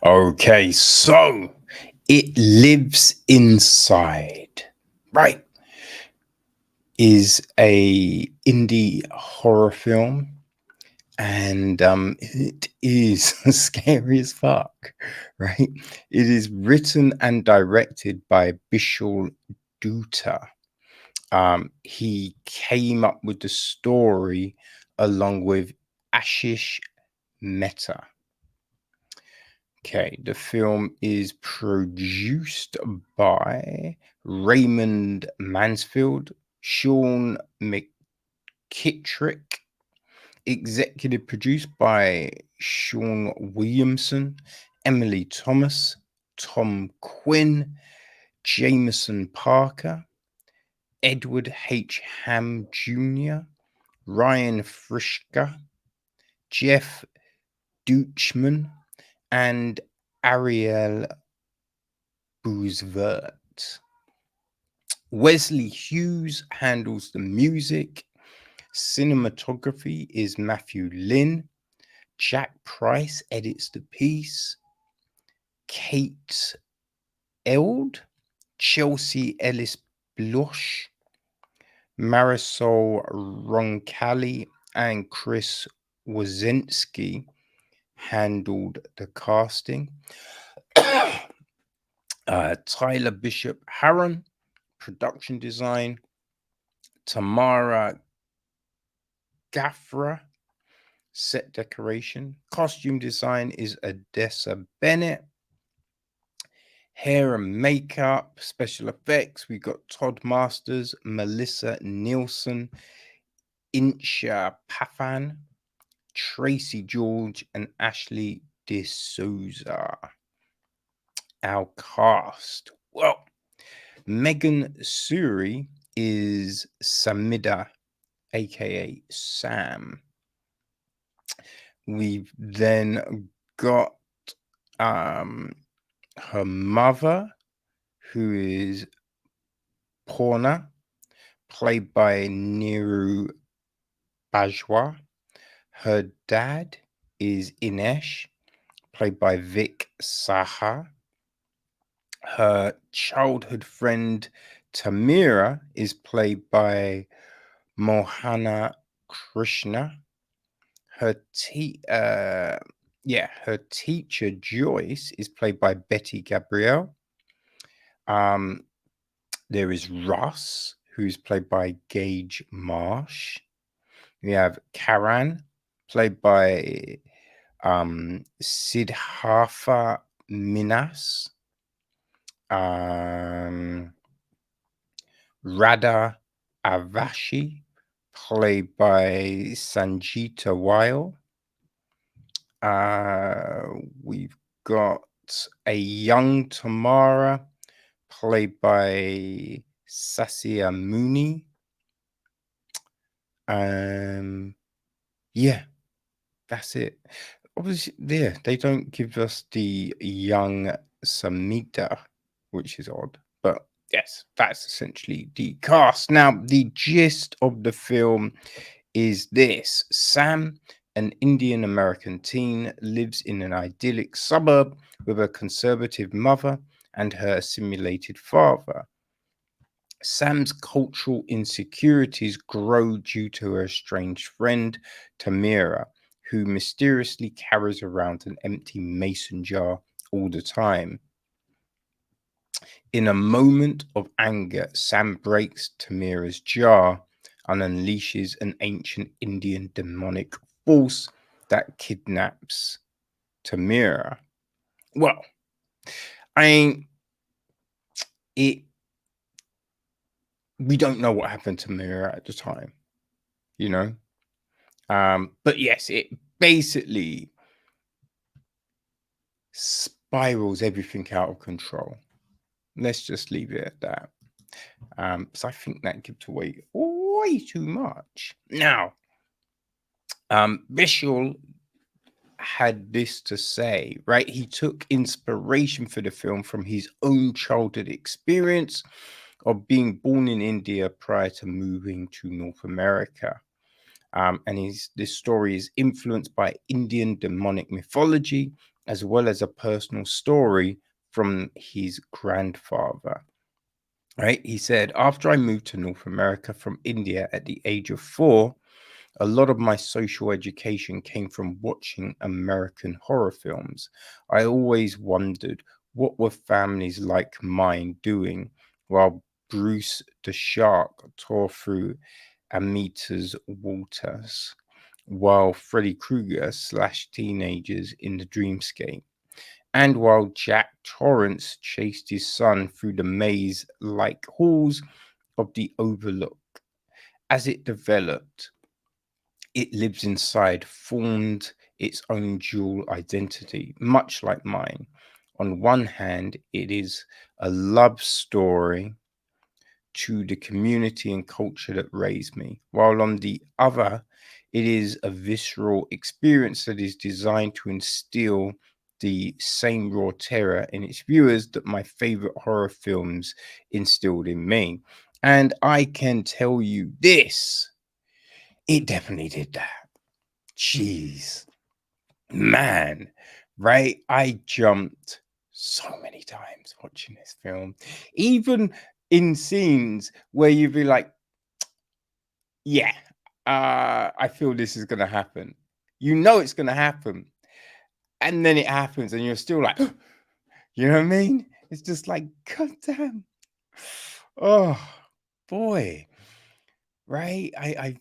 Okay, so it lives inside, right? Is a indie horror film, and it is scary as fuck, right? It is written and directed by Bishal Dutta. He came up with the story along with Ashish Mehta. Okay, the film is produced by Raymond Mansfield, Sean McKittrick, executive produced by Sean Williamson, Emily Thomas, Tom Quinn, Jameson Parker, Edward H. Ham Jr., Ryan Frischka, Jeff Deutschman, and Ariel Boozvert. Wesley Hughes handles the music. Cinematography is Matthew Lynn. Jack Price edits the piece. Kate Eld, Chelsea Ellis Blosh, Marisol Roncalli, and Chris Wazinski handled the casting. Tyler Bishop Harron, production design. Tamira Gaffra, set decoration. Costume design is Odessa Bennett. Hair and makeup, special effects, we got Todd Masters, Melissa Nielsen, Incha Pafan, Tracy George, and Ashley D'Souza. Our cast. Well, Megan Suri is Samida, aka Sam. We've then got her mother, who is Porna, played by Niru Bajwa. Her dad is Inesh, played by Vic Saha. Her childhood friend Tamira is played by Mohana Krishna. Her her teacher Joyce is played by Betty Gabrielle. There is Russ, who's played by Gage Marsh. We have Karan, played by Siddhartha Minas. Radha Avashi, played by Sanjita Weil. We've got a young Tamara, played by Sassia Mooney. Yeah, that's it. Obviously, yeah, they don't give us the young Samita, which is odd, but yes, that's essentially the cast. Now, the gist of the film is this: Sam, an Indian American teen, lives in an idyllic suburb with a conservative mother and her assimilated father. Sam's cultural insecurities grow due to her estranged friend, Tamira, who mysteriously carries around an empty mason jar all the time. In a moment of anger, Sam breaks Tamira's jar and unleashes an ancient Indian demonic force that kidnaps Tamira. Well, it we don't know what happened to Tamira at the time, you know. But yes, it basically spirals everything out of control. Let's just leave it at that. So I think that gives away way too much. Now, Bishal had this to say, right? He took inspiration for the film from his own childhood experience of being born in India prior to moving to North America. And this story is influenced by Indian demonic mythology as well as a personal story from his grandfather. Right? He said, after I moved to North America from India at the age of 4, a lot of my social education came from watching American horror films. I always wondered, what were families like mine doing while Bruce the shark tore through Amita's waters, while Freddy Krueger slashed teenagers in the dreamscape, and while Jack Torrance chased his son through the maze like halls of the Overlook. As it developed, it lives inside, formed its own dual identity, much like mine. On one hand, it is a love story to the community and culture that raised me, while on the other, it is a visceral experience that is designed to instill the same raw terror in its viewers that my favorite horror films instilled in me. And I can tell you this, it definitely did that. Jeez, man, right? I jumped so many times watching this film, even in scenes where you'd be like, yeah, I feel this is going to happen. You know it's going to happen. And then it happens, and you're still like, you know what I mean? It's just like, God damn. Oh, boy. Right? I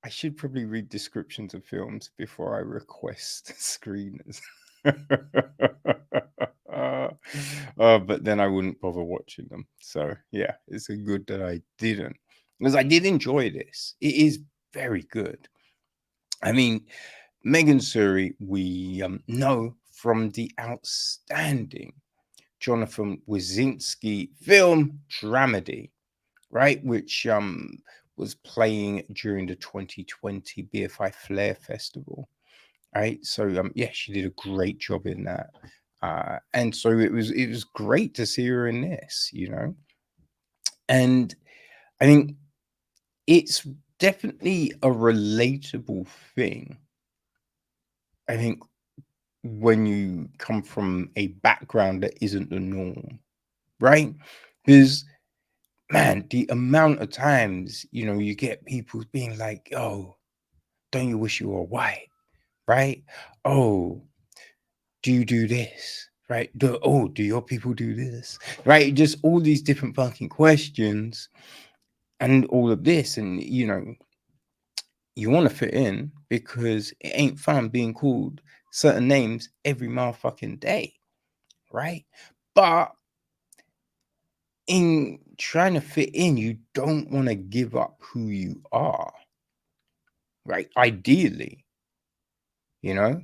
should probably read descriptions of films before I request screeners. But then I wouldn't bother watching them. So yeah, it's a good that I didn't, because I did enjoy this. It is very good. I mean, Megan Suri, we know from the outstanding Jonathan Wazinski film Dramedy, right? Which was playing during the 2020 BFI Flair Festival, right? So yeah, she did a great job in that. And so it was great to see her in this, you know. And I think it's definitely a relatable thing. I think when you come from a background that isn't the norm, right? Because man, the amount of times, you know, you get people being like, oh, don't you wish you were white? Right? Oh, do you do this? Right? Do your people do this? Right? Just all these different fucking questions and all of this. And, you know, you want to fit in because it ain't fun being called certain names every motherfucking day. Right? But in trying to fit in, you don't want to give up who you are. Right? Ideally, you know?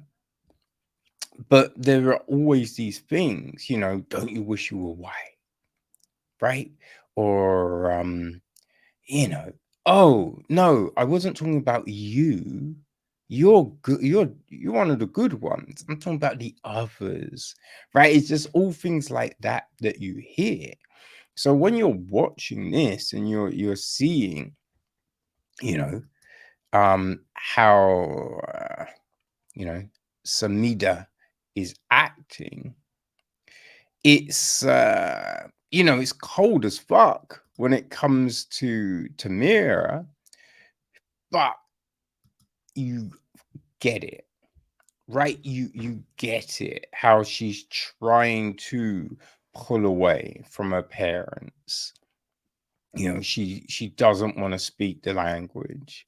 But there are always these things, you know, don't you wish you were white? Right? Or, you know, oh, no, I wasn't talking about you. You're good. You're one of the good ones. I'm talking about the others, right? It's just all things like that that you hear. So when you're watching this and you're seeing, you know, how you know Samida is acting, it's you know, it's cold as fuck when it comes to Tamira, but you get it, right? You get it, how she's trying to pull away from her parents. You know, she doesn't want to speak the language,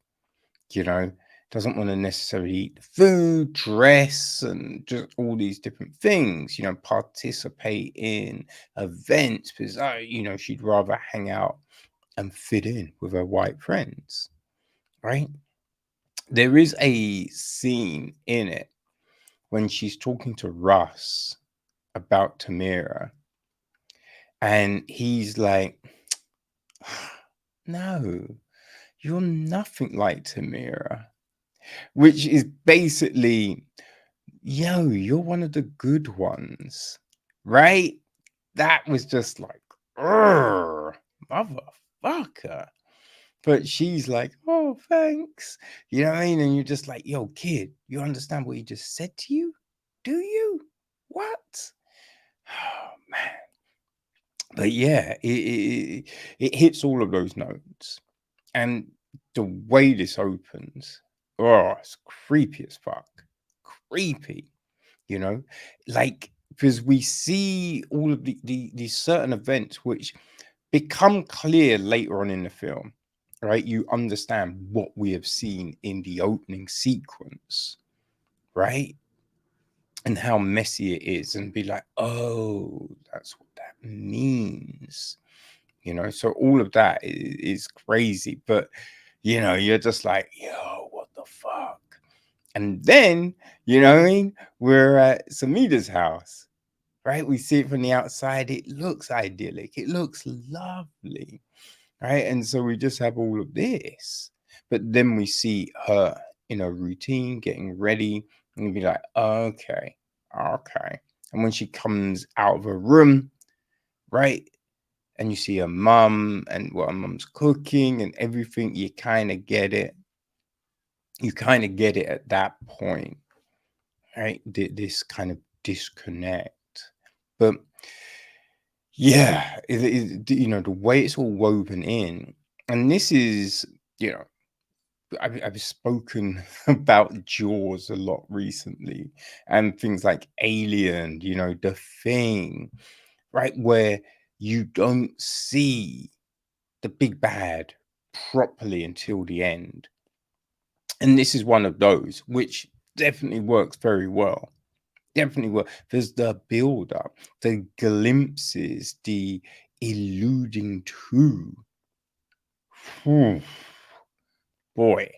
you know, doesn't want to necessarily eat the food, dress, and just all these different things, you know, participate in events because, you know, she'd rather hang out and fit in with her white friends, right? There is a scene in it when she's talking to Russ about Tamira, and he's like, no, you're nothing like Tamira, which is basically, yo, you're one of the good ones, right? That was just like, motherfucker. But she's like, oh, thanks. You know what I mean? And you're just like, yo, kid, you understand what he just said to you? Do you? But yeah, it hits all of those notes. And the way this opens, oh, it's creepy as fuck. Creepy, you know? Like, because we see all of these certain events which become clear later on in the film, right? You understand what we have seen in the opening sequence, right? And how messy it is, and be like, oh, that's what that means, you know? So all of that is crazy, but you know, you're just like, yo, what the fuck? And then, you know what I mean? We're at Samida's house, right? We see it from the outside. It looks idyllic. It looks lovely, right? And so we just have all of this. But then we see her in a routine, getting ready, and we be like, okay, okay. And when she comes out of her room, right? And you see her mum and what her mum's cooking and everything, you kind of get it. You kind of get it at that point, right? This kind of disconnect. But yeah, you know, the way it's all woven in, and this is, you know, I've spoken about Jaws a lot recently, and things like Alien, you know, The Thing, right? Where you don't see the big bad properly until the end. And this is one of those, which definitely works very well. Definitely work. There's the build up, the glimpses, the alluding to. Whew, boy,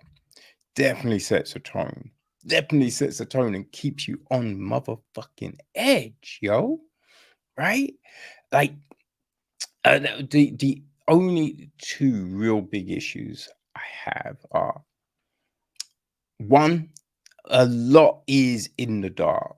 definitely sets a tone. Definitely sets a tone and keeps you on motherfucking edge, yo. Right? Like the only two real big issues I have are one, a lot is in the dark.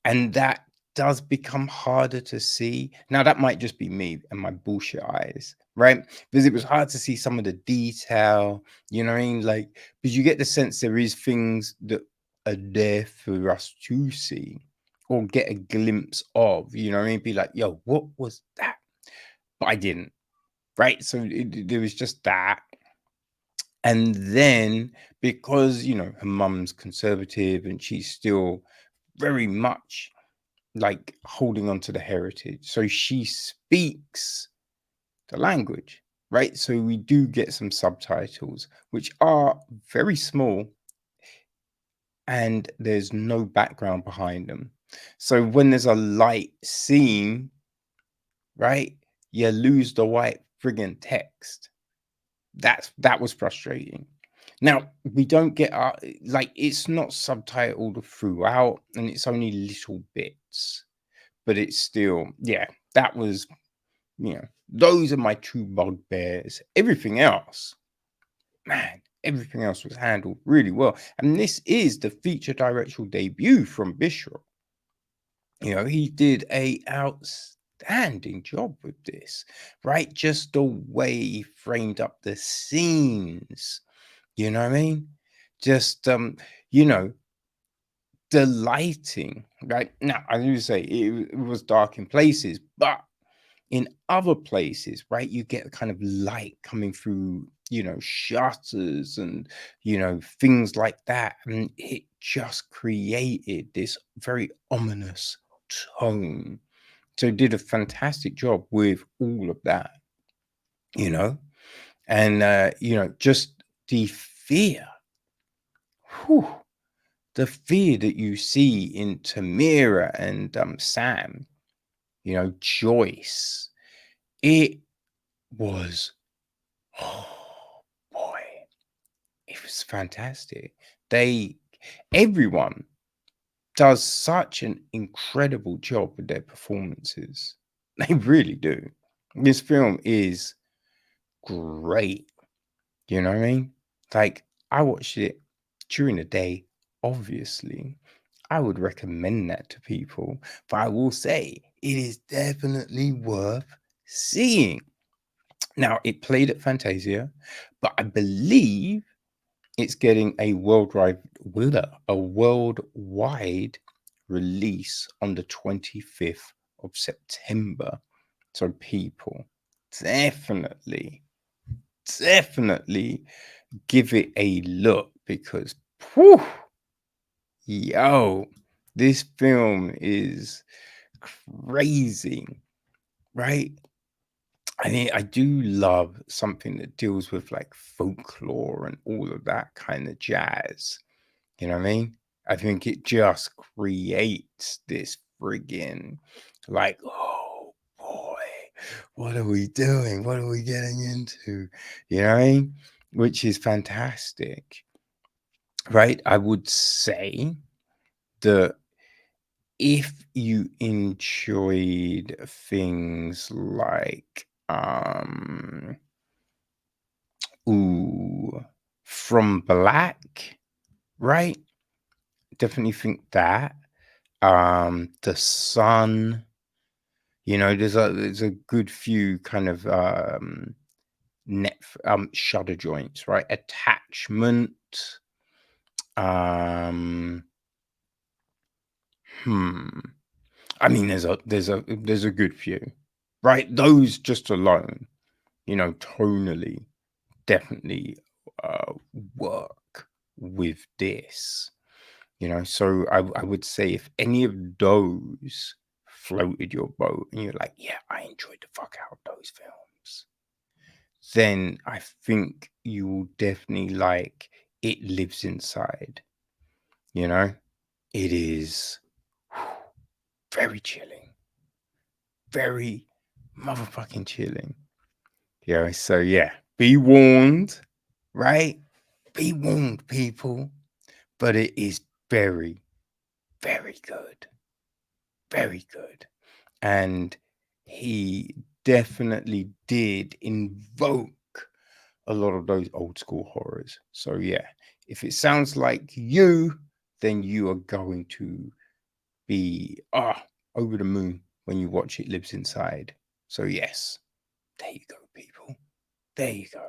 And that does become harder to see. Now, that might just be me and my bullshit eyes, right? Because it was hard to see some of the detail, you know what I mean? Like, because you get the sense there is things that are there for us to see or get a glimpse of, you know what I mean? Be like, yo, what was that? But I didn't, right? So there was just that. And then because, you know, her mum's conservative and she's still very much like holding on to the heritage. So she speaks the language, right? So we do get some subtitles, which are very small and there's no background behind them. So when there's a light scene, right, you lose the white friggin' text. That was frustrating. Now we don't get like it's not subtitled throughout, and it's only little bits, but it's still, yeah, that was, you know, those are my two bugbears. Everything else, man, everything else was handled really well. And this is the feature directorial debut from Bishal. You know, he did a outstanding job with this, right? Just the way he framed up the scenes, you know what I mean? Just you know, the lighting, right? Now I do say it was dark in places, but in other places, right, you get kind of light coming through, you know, shutters and, you know, things like that. And it just created this very ominous tone. So it did a fantastic job with all of that, you know, and, you know, just the fear, whew, the fear that you see in Tamira and Sam, you know, Joyce, it was, oh boy, it was fantastic. They, everyone does such an incredible job with their performances. They really do. This film is great. You know what I mean? Like, I watched it during the day, obviously. I would recommend that to people, but I will say it is definitely worth seeing. Now, it played at Fantasia, but I believe it's getting a worldwide release on the 25th of September. So people, definitely give it a look, because whew, yo, this film is crazy, right? I mean, I do love something that deals with like folklore and all of that kind of jazz. You know what I mean? I think it just creates this friggin' like, oh boy, what are we doing? What are we getting into? You know what I mean? Which is fantastic, right? I would say that if you enjoyed things like From Black, right? Definitely think that. The Sun, there's a good few kind of net Shudder joints, right? Attachment. Um I mean, there's a good few, right? Those just alone, tonally, definitely work with this. So I would say if any of those floated your boat and you're like, yeah, I enjoyed the fuck out of those films, then I think you will definitely like It Lives Inside. It is very chilling, very motherfucking chilling. So yeah, be warned, right? Be warned, people. But it is very, very good. Very good. And he definitely did invoke a lot of those old school horrors. So yeah, if it sounds like you, then you are going to be over the moon when you watch It Lives Inside. So yes, there you go, people. There you go.